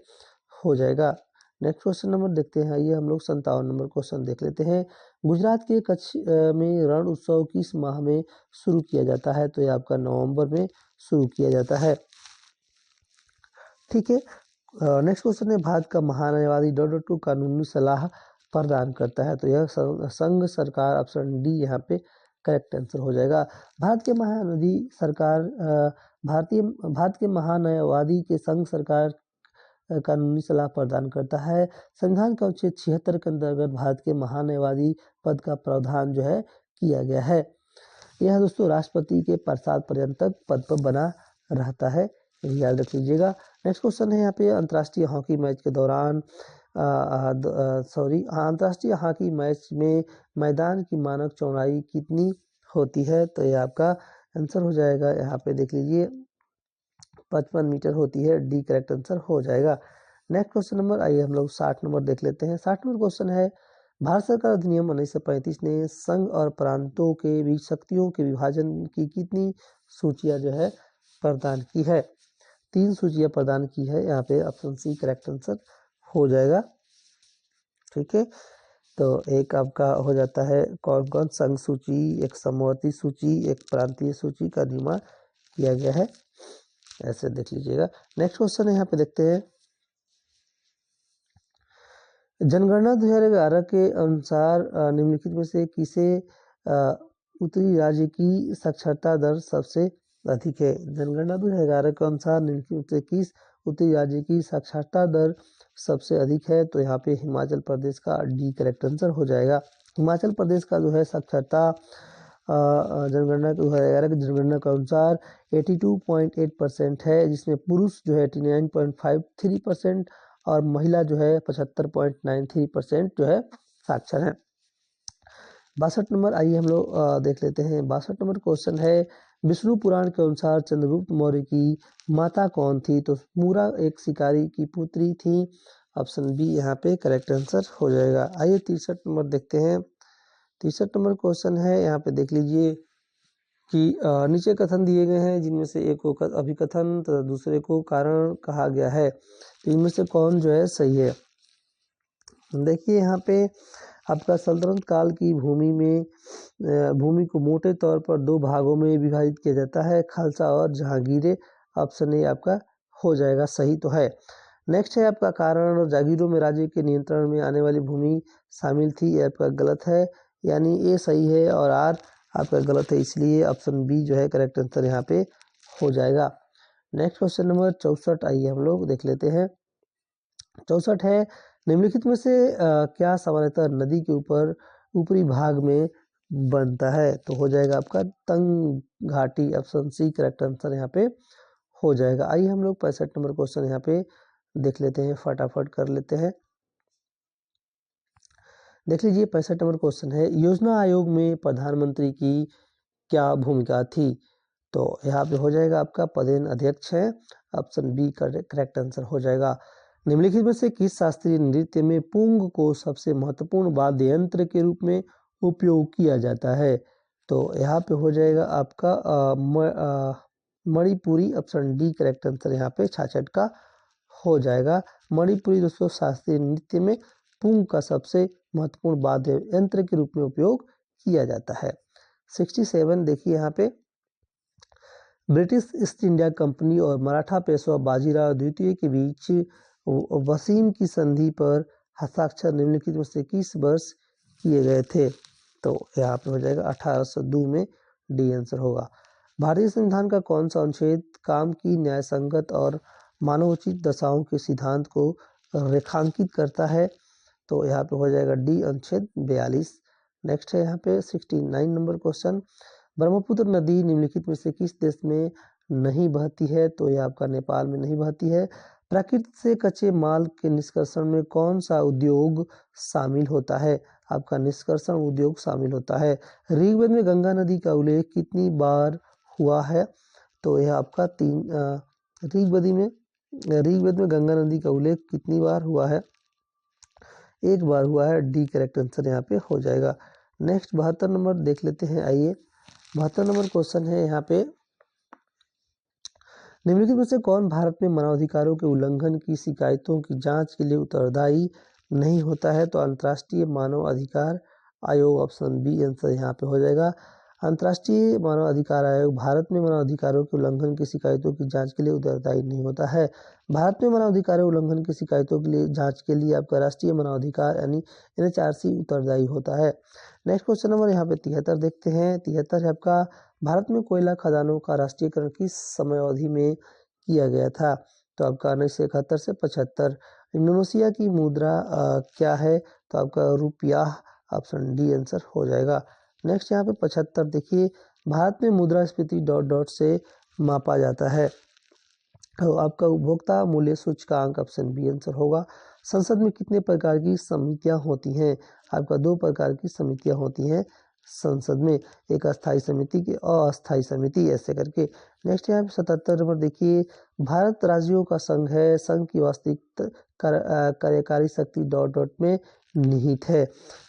हो जाएगा। नेक्स्ट क्वेश्चन नंबर देखते हैं, आइए हम लोग 57 नंबर क्वेश्चन देख लेते हैं। गुजरात के कच्छ में रण उत्सव किस माह में शुरू किया जाता है। तो यह आपका नवंबर में शुरू किया जाता है। ठीक है, नेक्स्ट क्वेश्चन है भारत का महान्यायवादी .2 कानूनी सलाह प्रदान करता है। तो यह संघ सरकार, ऑप्शन डी यहाँ पे करेक्ट आंसर हो जाएगा। भारत के महान्यायवादी के संघ सरकार कानूनी सलाह प्रदान करता है। संविधान का अनुच्छेद 76 के अंतर्गत भारत के महान्यायवादी पद का प्रावधान जो है किया गया है। यह दोस्तों राष्ट्रपति के प्रसाद पर्यंत तक पद पर बना रहता है, याद रख लीजिएगा। नेक्स्ट क्वेश्चन है यहाँ पे अंतर्राष्ट्रीय हॉकी मैच के दौरान अंतर्राष्ट्रीय हॉकी मैच में मैदान की मानक चौड़ाई कितनी होती है। तो ये आपका आंसर हो जाएगा, यहाँ पे देख लीजिए 55 मीटर होती है। डी करेक्ट आंसर हो जाएगा। नेक्स्ट क्वेश्चन नंबर आइए हम लोग 60 नंबर देख लेते हैं। 60 नंबर क्वेश्चन है भारत सरकार अधिनियम 1935 ने संघ और प्रांतों के बीच शक्तियों के विभाजन की कितनी सूचियां जो है प्रदान की है। 3 सूचियां प्रदान की है, यहाँ पे ऑप्शन सी करेक्ट आंसर हो जाएगा। ठीक है, तो एक आपका हो जाता है कौन कौन संघ सूची, एक समवर्ती सूची, एक प्रांतीय सूची का निर्माण किया गया है, ऐसे देख लीजिएगा। नेक्स्ट क्वेश्चन यहाँ पे देखते हैं। जनगणना 2011 के अनुसार निम्नलिखित में से किसे उत्तरी राज्य की साक्षरता दर सबसे अधिक है। जनगणना 2011 के अनुसार निम्नलिखित में से किस उत्तरी राज्य की साक्षरता दर सबसे अधिक है। तो यहाँ पे हिमाचल प्रदेश का डी करेक्ट आंसर हो जाएगा। हिमाचल प्रदेश का जो है साक्षरता जनगणना 2011 की जनगणना के अनुसार 82.8% है, जिसमें पुरुष जो है 89.53% और महिला जो है 75.93% जो है साक्षर है। 62 नंबर आइए हम लोग देख लेते हैं। 62 नंबर क्वेश्चन है विष्णु पुराण के अनुसार चंद्रगुप्त मौर्य की माता कौन थी। तो मूरा एक शिकारी की पुत्री थी, ऑप्शन बी यहाँ पे करेक्ट आंसर हो जाएगा। आइए 63 नंबर देखते हैं। 63 नंबर क्वेश्चन है, यहाँ पे देख लीजिए कि नीचे कथन दिए गए हैं जिनमें से एक को अभिकथन तथा दूसरे को कारण कहा गया है। तो इनमें से कौन जो है सही है। देखिए यहाँ पे आपका सल्तनत काल की भूमि को मोटे तौर पर 2 भागों में विभाजित किया जाता है, खालसा और जहांगीर। ऑप्शन ए आपका हो जाएगा, सही तो है। नेक्स्ट है आपका कारण और जागीरों में राज्य के नियंत्रण में आने वाली भूमि शामिल थी, ये आपका गलत है, यानी ए सही है और आर आपका गलत है, इसलिए ऑप्शन बी जो है करेक्ट आंसर यहाँ पे हो जाएगा। नेक्स्ट क्वेश्चन नंबर 64 आइए हम लोग देख लेते हैं। 64 है, निम्नलिखित में से क्या सामान्यतः नदी के ऊपरी भाग में बनता है, तो हो जाएगा आपका तंग घाटी, ऑप्शन सी करेक्ट आंसर यहाँ पे हो जाएगा। आइए हम लोग 65 नंबर क्वेश्चन यहाँ पे देख लेते हैं, फटाफट कर लेते हैं। देख लीजिए 65 नंबर क्वेश्चन है, योजना आयोग में प्रधानमंत्री की क्या भूमिका थी, तो यहाँ पे हो जाएगा आपका पदेन अध्यक्ष है, ऑप्शन बी करेक्ट आंसर हो जाएगा। निम्नलिखित में से किस शास्त्रीय नृत्य में पुंग को सबसे महत्वपूर्ण वाद्य यंत्र के रूप में उपयोग किया जाता है, तो यहाँ पे हो जाएगा आपका Manipuri, option D correct answer यहाँ पे 66 का हो जाएगा। मणिपुरी दोस्तों शास्त्रीय नृत्य में पुंग का सबसे महत्वपूर्ण वाद्य यंत्र के रूप में उपयोग किया जाता है। 67 देखिए यहाँ पे, ब्रिटिश ईस्ट इंडिया कंपनी और मराठा पेशवा बाजीराव द्वितीय के बीच वसीम की संधि पर हस्ताक्षर निम्नलिखित में से किस वर्ष किए गए थे, तो यहाँ पे हो जाएगा 1802 में, डी आंसर होगा। भारतीय संविधान का कौन सा अनुच्छेद काम की न्यायसंगत और मानवोचित दशाओं के सिद्धांत को रेखांकित करता है, तो यहाँ पे हो जाएगा डी अनुच्छेद 42। नेक्स्ट है यहाँ पे 69 नंबर क्वेश्चन, ब्रह्मपुत्र नदी निम्नलिखित में से किस देश में नहीं बहती है, तो यह आपका नेपाल में नहीं बहती है। प्रकृति से कच्चे माल के निष्कर्षण में कौन सा उद्योग शामिल होता है, आपका निष्कर्षण उद्योग शामिल होता है। ऋग्वेद में गंगा नदी का उल्लेख कितनी बार हुआ है, तो यह आपका ऋग्वेद में गंगा नदी का उल्लेख कितनी बार हुआ है, एक बार हुआ है, डी करेक्ट आंसर यहाँ पे हो जाएगा। नेक्स्ट 72 नंबर देख लेते हैं, आइए 72 नंबर क्वेश्चन है यहाँ पे, निम्नलिखित में से कौन भारत में मानवाधिकारों के उल्लंघन की शिकायतों की जांच के लिए उत्तरदायी नहीं होता है, तो अंतर्राष्ट्रीय मानव अधिकार आयोग, ऑप्शन बी आंसर यहाँ पे हो जाएगा। अंतर्राष्ट्रीय मानव अधिकार आयोग भारत में मानवाधिकारों के उल्लंघन की शिकायतों की जांच के लिए उत्तरदायी नहीं होता है। भारत में मानवाधिकारों उल्लंघन की शिकायतों के लिए जांच के लिए आपका राष्ट्रीय मानवाधिकार यानी NHRC उत्तरदायी होता है। नेक्स्ट क्वेश्चन नंबर यहाँ पे 73 देखते हैं। 73 है आपका, भारत में कोयला खदानों का राष्ट्रीयकरण किस समयावधि में किया गया था, तो आपका 1971 से 75। इंडोनेशिया की मुद्रा क्या है, तो आपका रुपया, ऑप्शन डी आंसर हो जाएगा। नेक्स्ट यहाँ पे 75 देखिए, भारत में मुद्रास्फीति डॉट डॉट से मापा जाता है, तो आपका उपभोक्ता मूल्य सूचकांक, ऑप्शन बी आंसर होगा। संसद में कितने प्रकार की समितियां होती हैं, आपका 2 प्रकार की समितियां होती हैं संसद में, एक अस्थायी समिति की अस्थायी समिति, ऐसे करके। नेक्स्ट यहाँ पे 77 नंबर देखिए, भारत राज्यों का संघ है, संघ की वास्तविक कार्यकारी शक्ति डॉट डॉट में निहित है,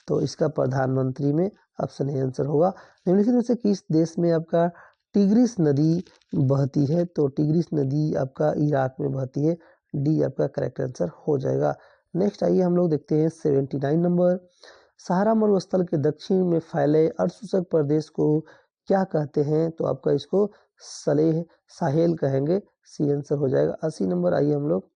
तो इसका प्रधानमंत्री में, ऑप्शन ए आंसर होगा। निम्नलिखित में से किस देश में आपका टिग्रिस नदी बहती है, तो टिग्रिस नदी आपका इराक में बहती है, डी आपका करेक्ट आंसर हो जाएगा। नेक्स्ट आइए हम लोग देखते हैं 79 नंबर, सहारा मरुस्थल के दक्षिण में फैले अर्धशूषक प्रदेश को क्या कहते हैं, तो आपका इसको सलेह साहेल कहेंगे, सी आंसर हो जाएगा। 80 नंबर आइए हम लोग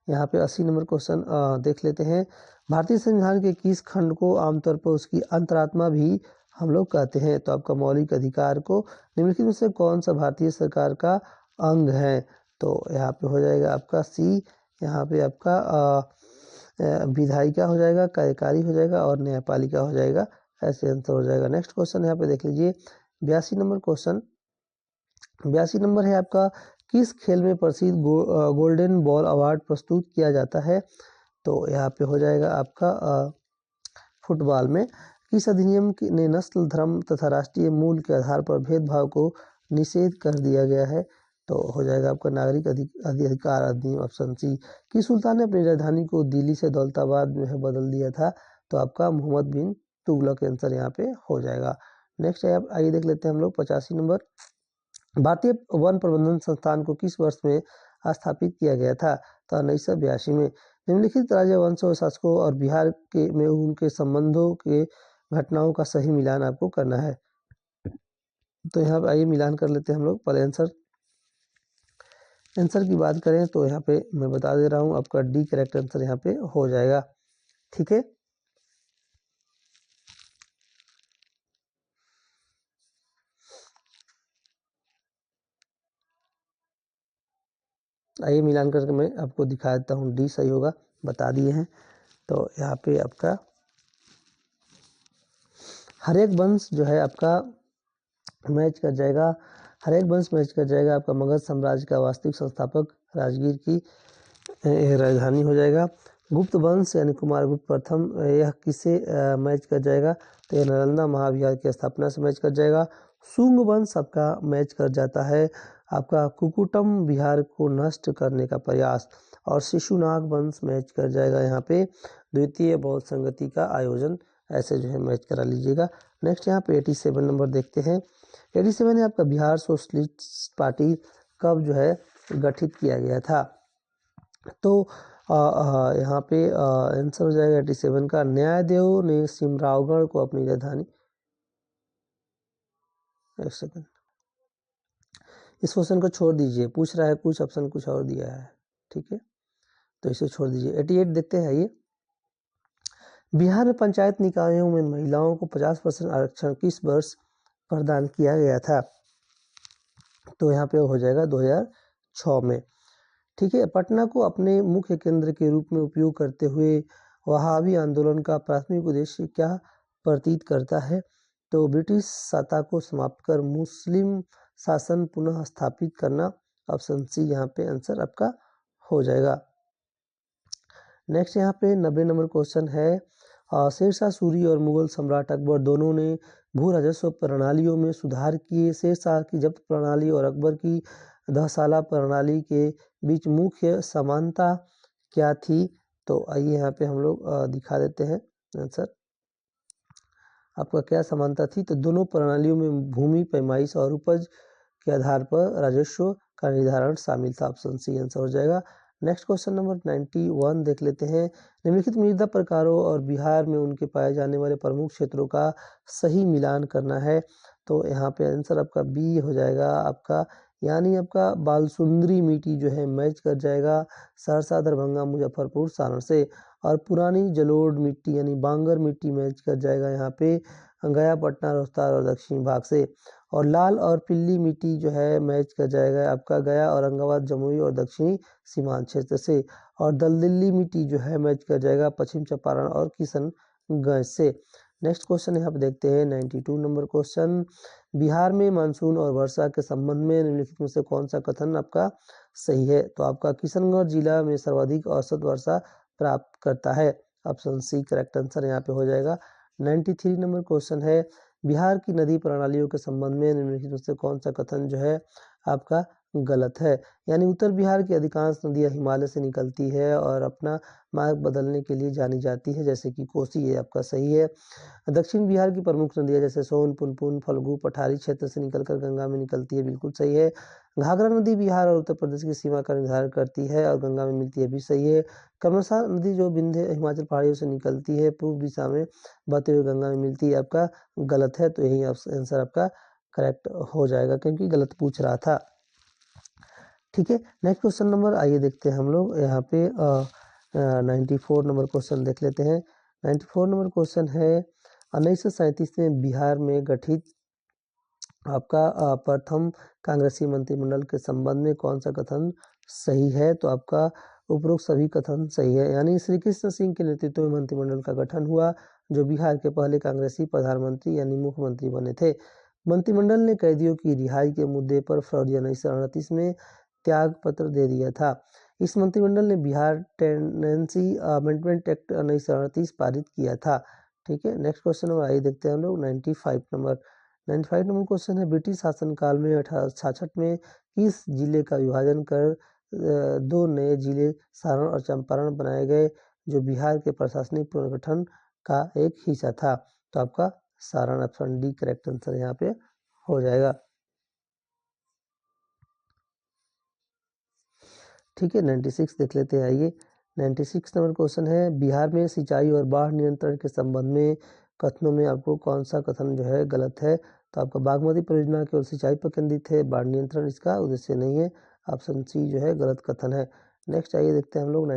यहाँ पे 80 नंबर क्वेश्चन देख लेते हैं। भारतीय संविधान के किस खंड को आमतौर पर उसकी अंतरात्मा भी हम लोग कहते हैं, तो आपका मौलिक अधिकार को निम्नलिखित में से कौन सा भारतीय सरकार का अंग है, तो यहाँ पे हो जाएगा आपका सी, यहाँ पे आपका विधायिका हो जाएगा, कार्यकारी हो जाएगा और न्यायपालिका हो जाएगा, ऐसे आंसर हो जाएगा। नेक्स्ट क्वेश्चन यहाँ पे देख लीजिए 82 नंबर क्वेश्चन, 82 नंबर है आपका, किस खेल में प्रसिद्ध गोल्डन बॉल अवार्ड प्रस्तुत किया जाता है, तो यहाँ पे हो जाएगा आपका फुटबॉल में। किस अधिनियम ने नस्ल, धर्म तथा राष्ट्रीय मूल के आधार पर भेदभाव को निषेध कर दिया गया है, तो हो जाएगा आपका नागरिक अधिकार अधिनियम, ऑप्शन सी। कि सुल्तान ने अपनी राजधानी को दिल्ली से दौलताबाद में बदल दिया था, तो आपका मोहम्मद बिन तुगलक आंसर यहाँ पे हो जाएगा। नेक्स्ट है, आइए देख लेते हैं हम लोग 85 नंबर, भारतीय वन प्रबंधन संस्थान को किस वर्ष में स्थापित किया गया था, तो 1982 में। निम्नलिखित राजवंश और शासकों और बिहार के में उनके संबंधों के घटनाओं का सही मिलान आपको करना है, तो यहाँ पे आइए मिलान कर लेते हैं हम लोग। पहले आंसर आंसर की बात करें तो यहाँ पे मैं बता दे रहा हूँ, आपका डी करेक्ट आंसर यहाँ पे हो जाएगा। ठीक है, आइए मिलान करके मैं आपको दिखा देता हूँ, डी सही होगा, बता दिए हैं। तो यहाँ पे आपका हर एक वंश जो है आपका मैच कर जाएगा, हर एक वंश मैच कर जाएगा। आपका मगध साम्राज्य का वास्तविक संस्थापक राजगीर की राजधानी हो जाएगा। गुप्त वंश यानी कुमारगुप्त प्रथम, यह किसे मैच कर जाएगा, तो यह नालंदा महाविहार की स्थापना से मैच कर जाएगा। शुंग वंश आपका मैच कर जाता है आपका कुकुटम विहार को नष्ट करने का प्रयास, और शिशुनाग वंश मैच कर जाएगा यहाँ पे द्वितीय बौद्ध संगति का आयोजन, ऐसे जो है मैच करा लीजिएगा। नेक्स्ट यहाँ पे 87 नंबर देखते हैं। 87 है आपका बिहार सोशलिस्ट पार्टी कब जो है गठित किया गया था, तो यहाँ पे आंसर हो जाएगा 87 का, न्यायदेव ने सिमरावगढ़ को अपनी राजधानी। एक सेकंड, इस क्वेश्चन को छोड़ दीजिए, पूछ रहा है कुछ, ऑप्शन कुछ और दिया है। ठीक है, तो इसे छोड़ दीजिए। 88 देखते हैं। ये बिहार में पंचायत निकायों में महिलाओं को 50% आरक्षण किस वर्ष प्रदान किया गया था, तो यहाँ पे हो जाएगा 2006 में। ठीक है, पटना को अपने मुख्य केंद्र के रूप में उपयोग करते हुए वहाबी आंदोलन का प्राथमिक उद्देश्य क्या प्रतीत करता है, तो ब्रिटिश सत्ता को समाप्त कर मुस्लिम शासन पुनः स्थापित करना। ऑप्शन सी यहाँ पे आंसर आपका हो जाएगा। नेक्स्ट यहाँ पे 90 नंबर क्वेश्चन है, शेरशाह सूरी और मुगल सम्राट अकबर दोनों ने भू राजस्व प्रणालियों में सुधार किए। शेरशाह की जब्त प्रणाली और अकबर की दहसाला प्रणाली के बीच मुख्य समानता क्या थी, तो आइए यहाँ पे हम लोग दिखा देते हैं आंसर आपका क्या समानता थी। तो दोनों प्रणालियों में भूमि पैमाइश और उपज के आधार पर राजस्व का निर्धारण शामिल था। ऑप्शन सी आंसर हो जाएगा। नेक्स्ट क्वेश्चन नंबर 91 देख लेते हैं। निम्नलिखित मृदा प्रकारों और बिहार में उनके पाए जाने वाले प्रमुख क्षेत्रों का सही मिलान करना है, तो यहाँ पे आंसर आपका बी हो जाएगा आपका, यानी आपका बालसुंदरी मिट्टी जो है मैच कर जाएगा सहरसा, दरभंगा, मुजफ्फरपुर, सारण से। और पुरानी जलोढ़ मिट्टी यानी बांगर मिट्टी मैच कर जाएगा यहाँ पे गया, पटना, रोहतास और दक्षिणी भाग से। और लाल और पीली मिट्टी जो है मैच कर जाएगा आपका गया, औरंगाबाद, जमुई और दक्षिणी सीमांत क्षेत्र से। और दलदली मिट्टी जो है मैच कर जाएगा पश्चिम चंपारण और किशनगंज से। नेक्स्ट क्वेश्चन यहाँ पे देखते हैं 92 नंबर क्वेश्चन, बिहार में मानसून और वर्षा के संबंध में निम्नलिखित में से कौन सा कथन आपका सही है, तो आपका किशनगंज जिला में सर्वाधिक औसत वर्षा प्राप्त करता है। ऑप्शन सी करेक्ट आंसर यहाँ पे हो जाएगा। 93 नंबर क्वेश्चन है, बिहार की नदी प्रणालियों के संबंध में निम्नलिखित में से कौन सा कथन जो है आपका गलत है, यानी उत्तर बिहार की अधिकांश नदियां हिमालय से निकलती है और अपना मार्ग बदलने के लिए जानी जाती है, जैसे कि कोसी, ये आपका सही है। दक्षिण बिहार की प्रमुख नदियां जैसे सोन, पुनपुन, फल्गु, पठारी क्षेत्र से निकलकर गंगा में निकलती है, बिल्कुल सही है। घाघरा नदी बिहार और उत्तर प्रदेश की सीमा का निर्धारण करती है और गंगा में मिलती है, भी सही है। क्रमशः नदी जो विंध्य हिमाचल पहाड़ियों से निकलती है पूर्व दिशा में बहते हुए गंगा में मिलती है, आपका गलत है, तो यही आंसर आपका करेक्ट हो जाएगा क्योंकि गलत पूछ रहा था। ठीक है, नेक्स्ट क्वेश्चन नंबर आइए देखते हैं हम लोग यहाँ पे 94 नंबर क्वेश्चन देख लेते हैं। 94 नंबर क्वेश्चन है, 1937 में बिहार में गठित आपका प्रथम कांग्रेसी मंत्रिमंडल के संबंध में कौन सा कथन सही है, तो आपका उपरोक्त सभी कथन सही है, यानी श्री कृष्ण सिंह के नेतृत्व में मंत्रिमंडल का गठन हुआ जो बिहार के पहले कांग्रेसी प्रधानमंत्री यानी मुख्यमंत्री बने थे। मंत्रिमंडल ने कैदियों की रिहाई के मुद्दे पर फरवरी 1938 में त्याग पत्र दे दिया था। इस मंत्रिमंडल ने बिहार टेनेंसी अमेंडमेंट एक्ट 1938 पारित किया था। ठीक है, नेक्स्ट क्वेश्चन नंबर आइए देखते हैं हम लोग 95 नंबर क्वेश्चन है, ब्रिटिश शासनकाल में 1866 में किस जिले का विभाजन कर दो नए जिले सारण और चंपारण बनाए गए जो बिहार के प्रशासनिक पुनर्गठन का एक हिस्सा था, तो आपका Saran, option D correct answer यहाँ पे हो जाएगा। ठीक है, 96 देख लेते हैं आइए। 96 नंबर क्वेश्चन है, बिहार में सिंचाई और बाढ़ नियंत्रण के संबंध में कथनों में आपको कौन सा कथन जो है गलत है, तो आपका बागमती परियोजना केवल सिंचाई पर केंद्रित है, बाढ़ नियंत्रण इसका उद्देश्य नहीं है। ऑप्शन सी जो है गलत कथन है। नेक्स्ट आइए देखते हैं हम लोग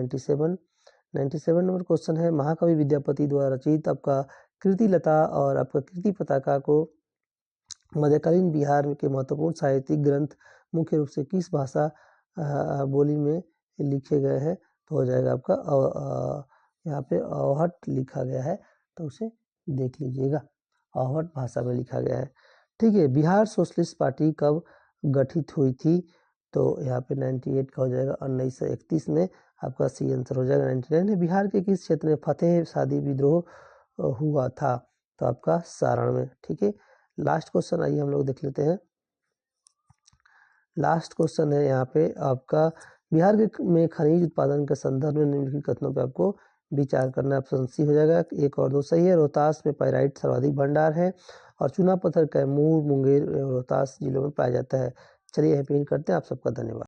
97 नंबर क्वेश्चन है, महाकवि विद्यापति द्वारा रचित आपका कृति लता और आपका कृति पताका को मध्यकालीन बिहार के महत्वपूर्ण साहित्यिक ग्रंथ मुख्य रूप से किस भाषा बोली में लिखे गए हैं? तो हो जाएगा आपका यहाँ पे अवहट लिखा गया है, तो उसे देख लीजिएगा, अवहट भाषा में लिखा गया है। ठीक है, बिहार सोशलिस्ट पार्टी कब गठित हुई थी? तो यहाँ पे 98 का हो जाएगा, 1931 में आपका सी आंसर हो जाएगा। 99 है, बिहार के किस क्षेत्र में फतेह शादी विद्रोह हुआ था? तो आपका सारण में। ठीक है, लास्ट क्वेश्चन आइए हम लोग देख लेते हैं। लास्ट क्वेश्चन है यहाँ पे आपका, बिहार के में खनिज उत्पादन के संदर्भ में निम्नलिखित कथनों पे आपको विचार करना है। ऑप्शन सी हो जाएगा, 1 और 2 सही है। रोहतास में पाइराइट सर्वाधिक भंडार है और चूना पत्थर कैमूर, मुंगेर, रोहतास जिलों में पाया जाता है। चलिए यहीं पे करते हैं। आप सबका धन्यवाद।